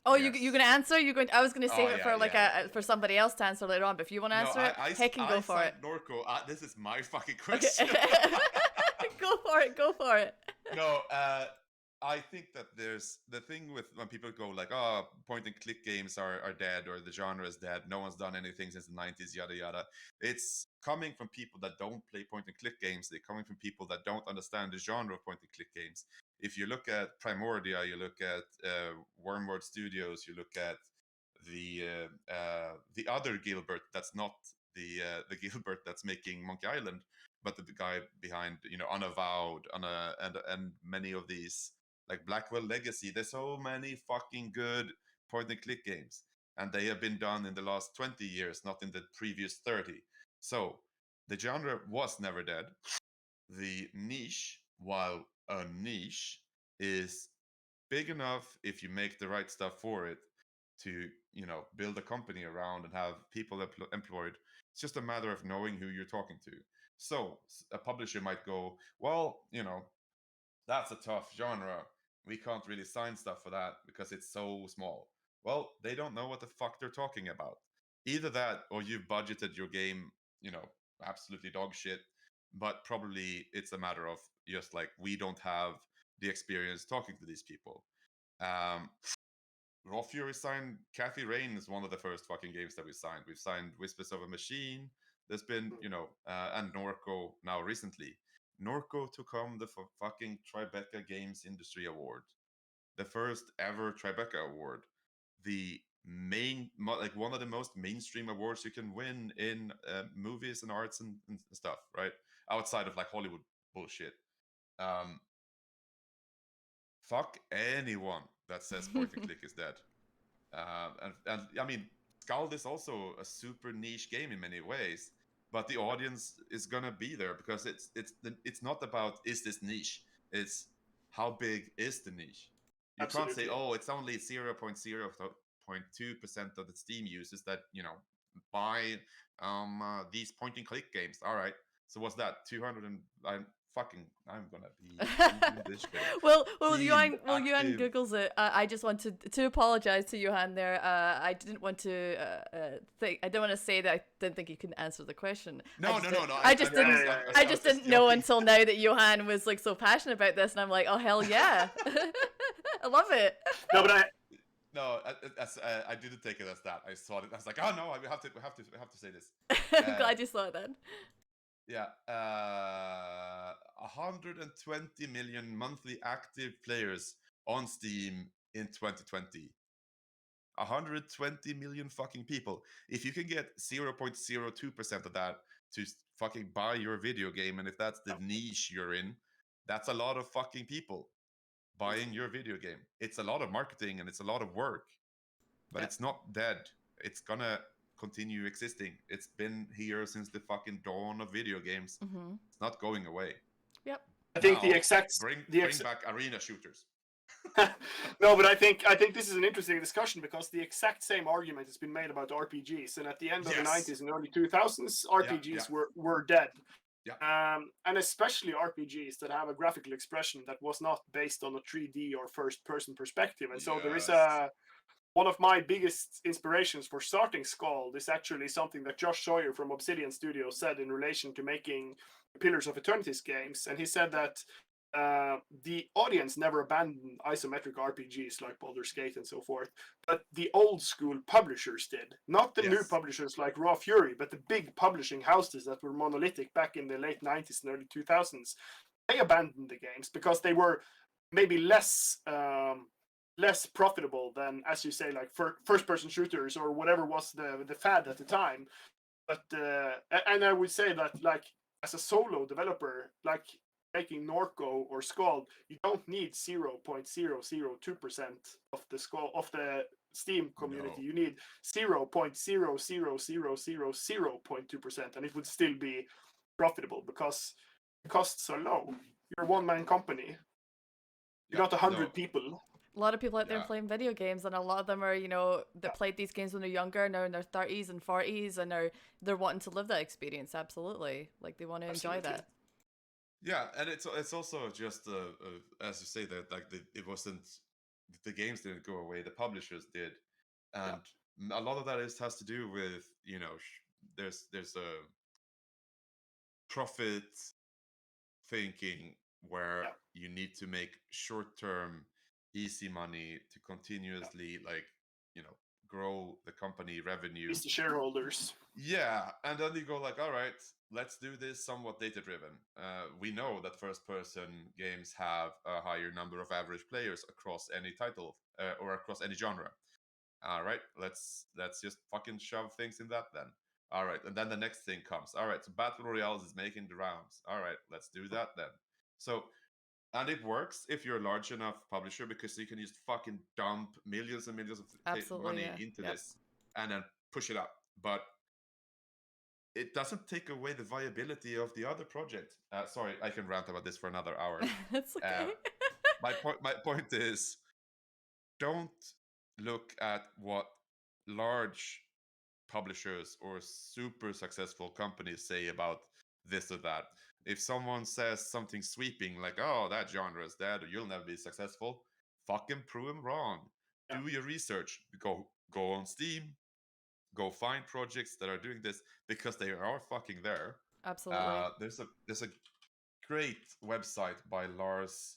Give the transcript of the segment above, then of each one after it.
Oh, you Yes. gonna answer? You going? I was gonna Oh save it yeah, for like yeah, yeah, a yeah, for yeah. somebody else to answer later on. But if you want to No, answer it, heck, can I go for it. signed Norco. This is my fucking Okay, question. go for it. Go for it. No, I think that there's the thing with when people go like, "Oh, point and click games are dead," or the genre is dead. No one's done anything since the '90s, yada yada. It's coming from people that don't play point and click games. They're coming from people that don't understand the genre of point and click games. If you look at Primordia, you look at Wormwood Studios, you look at the other Gilbert. That's not the Gilbert that's making Monkey Island, but the guy behind Unavowed, and many of these like Blackwell Legacy. There's so many fucking good point and click games, and they have been done in the last 20 years, not in the previous 30. So the genre was never dead. The niche, while a niche, is big enough if you make the right stuff for it to build a company around and have people employed. It's just a matter of knowing who you're talking to. So a publisher might go, well, that's a tough genre. We can't really sign stuff for that because it's so small. Well, they don't know what the fuck they're talking about. Either that or you've budgeted your game, you know, absolutely dog shit. But probably it's a matter of just like we don't have the experience talking to these people. Um, Raw Fury signed Kathy Rain is one of the first fucking games that we signed. We've signed Whispers of a Machine. There's been, and Norco now recently. Norco took home the fucking Tribeca Games Industry Award, the first ever Tribeca Award, the like one of the most mainstream awards you can win in movies and arts and stuff, right? Outside of like Hollywood bullshit. Um, Fuck anyone that says point and click is dead. And I mean, Skald is also a super niche game in many ways, but the audience is gonna be there because it's not about is this niche, it's how big is the niche. You can't say, Absolutely. oh, it's only 0.0.2% of the Steam users that buy these point and click games. All right, so what's that? 200 and I'm gonna be googling this shit. well, Steam Johan active. googles it. I just wanted to apologize to Johan there. I didn't want to think. I don't want to say that I didn't think you couldn't answer the question. No, no, no, no. I just Yeah, didn't. yeah, I I was just just didn't know joking. until now that Johan was like so passionate about this, and I'm like, oh hell yeah, I love it. No, but I No, I didn't take it as that. I saw it. I was like, oh no, we have to say this. I'm glad you saw it then. Yeah, 120 million monthly active players on Steam in 2020. 120 million fucking people. If you can get 0.02% of that to fucking buy your video game, and if that's the niche you're in, that's a lot of fucking people buying your video game. It's a lot of marketing and it's a lot of work, but Yep. it's not dead. It's gonna continue existing. It's been here since the fucking dawn of video games. Mm-hmm. It's not going away. Yep. I think Now, bring back arena shooters. no, but I think this is an interesting discussion because the exact same argument has been made about RPGs, and at the end of the Yes. 90s and early 2000s, RPGs Yeah. were dead. Yeah. And especially RPGs that have a graphical expression that was not based on a 3D or first-person perspective. And so there is Yes. one of my biggest inspirations for starting Scald is actually something that Josh Sawyer from Obsidian Studios said in relation to making Pillars of Eternity's games. And he said that the audience never abandoned isometric RPGs like Baldur's Gate and so forth, but the old school publishers did. Not the new Yes. publishers like Raw Fury, but the big publishing houses that were monolithic back in the late 90s and early 2000s. They abandoned the games because they were maybe less profitable than, as you say, like first-person shooters or whatever was the fad at the time. But and I would say that, like, as a solo developer, like making Norco or Scald, you don't need 0.002% of the Steam community. No. You need 0.00000.2%, and it would still be profitable because the costs are low. You're a one-man company. You're not 100 people. A lot of people out there Yeah. playing video games, and a lot of them are, that played these games when they're younger, now in their 30s and 40s, and they're wanting to live that experience. Absolutely, like they want to enjoy that. Yeah, and it's also just as you say that like it wasn't the games didn't go away, the publishers did. And a lot of that has to do with, there's a profit thinking where you need to make short-term easy money to continuously grow the company revenue. It's the shareholders. Yeah, and then you go like, all right, let's do this somewhat data-driven. We know that first-person games have a higher number of average players across any title or across any genre. All right, let's just fucking shove things in that then. All right, and then the next thing comes. All right, so Battle Royales is making the rounds. All right, let's do that then. So, and it works if you're a large enough publisher, because you can just fucking dump millions and millions of money into this and then push it up. But it doesn't take away the viability of the other project. Sorry, I can rant about this for another hour. That's okay. My point is, don't look at what large publishers or super successful companies say about this or that. If someone says something sweeping like, "Oh, that genre is dead," or "You'll never be successful," fucking prove them wrong. Yeah. Do your research. Go on Steam. Go find projects that are doing this, because they are fucking there. Absolutely. There's a great website by Lars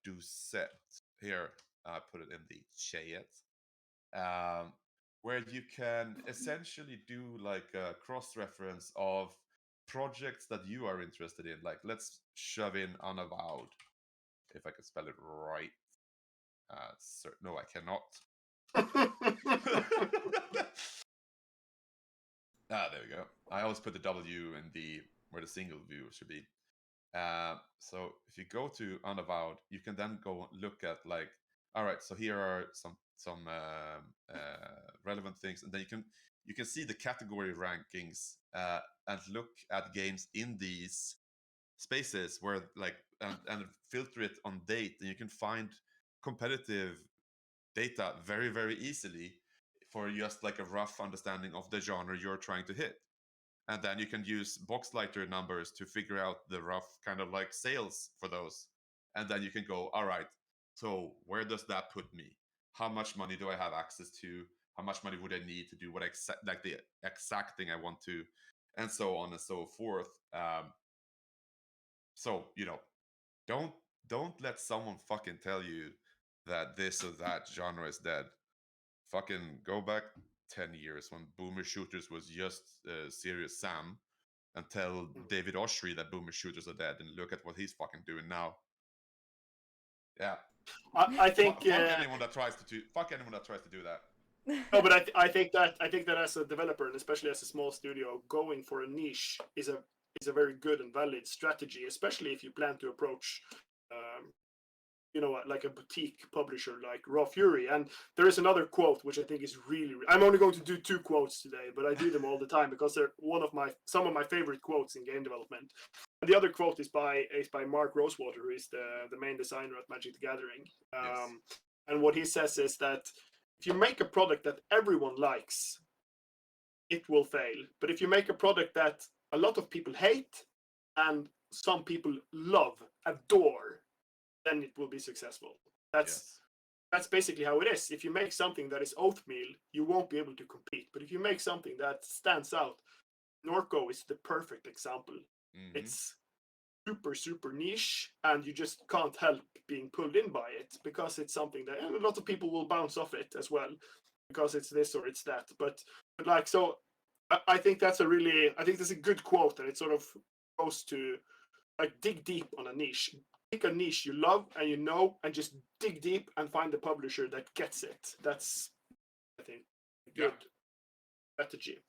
Doucet. Here, I put it in the chat. Where you can essentially do like a cross-reference of projects that you are interested in. Like, let's shove in Unavowed, if I can spell it right. No, I cannot. There we go. I always put the W in the where the single view should be. So if you go to Unavowed, you can then go look at like, all right, so here are some relevant things, and then you can see the category rankings and look at games in these spaces where like and filter it on date, and you can find competitive data very, very easily for just like a rough understanding of the genre you're trying to hit. And then you can use Boxlighter numbers to figure out the rough kind of like sales for those. And then you can go, all right, so where does that put me? How much money do I have access to? How much money would I need to do what like the exact thing I want to, and so on and so forth. So don't let someone fucking tell you that this or that genre is dead. Fucking go back 10 years when boomer shooters was just Serious Sam, and tell David Oshry that boomer shooters are dead, and look at what he's fucking doing now. Yeah. I think fuck anyone that tries to do that. No, but I think that as a developer, and especially as a small studio, going for a niche is a very good and valid strategy, especially if you plan to approach like a boutique publisher like Raw Fury. And there is another quote which I think is really, I'm only going to do 2 quotes today, but I do them all the time because they're some of my favorite quotes in game development. And the other quote is by Mark Rosewater, who is the main designer at Magic the Gathering. Yes. And what he says is that if you make a product that everyone likes, it will fail. But if you make a product that a lot of people hate and some people love, adore, then it will be successful. That's basically how it is. If you make something that is oatmeal, you won't be able to compete. But if you make something that stands out, Norco is the perfect example. Mm-hmm. It's super, super niche, and you just can't help being pulled in by it because it's something that, and a lot of people will bounce off it as well because it's this or it's that. But like, so I think that's a good quote, and it sort of goes to like dig deep on a niche. Pick a niche you love and and just dig deep and find the publisher that gets it. That's, I think, a good strategy.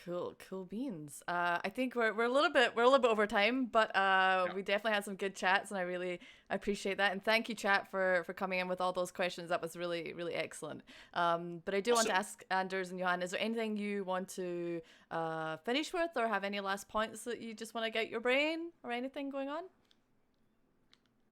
Cool beans. I think we're a little bit over time, but we definitely had some good chats, and I really appreciate that. And thank you, chat, for coming in with all those questions. That was really, really excellent. But I do want to ask Anders and Johan, is there anything you want to finish with, or have any last points that you just want to get your brain, or anything going on?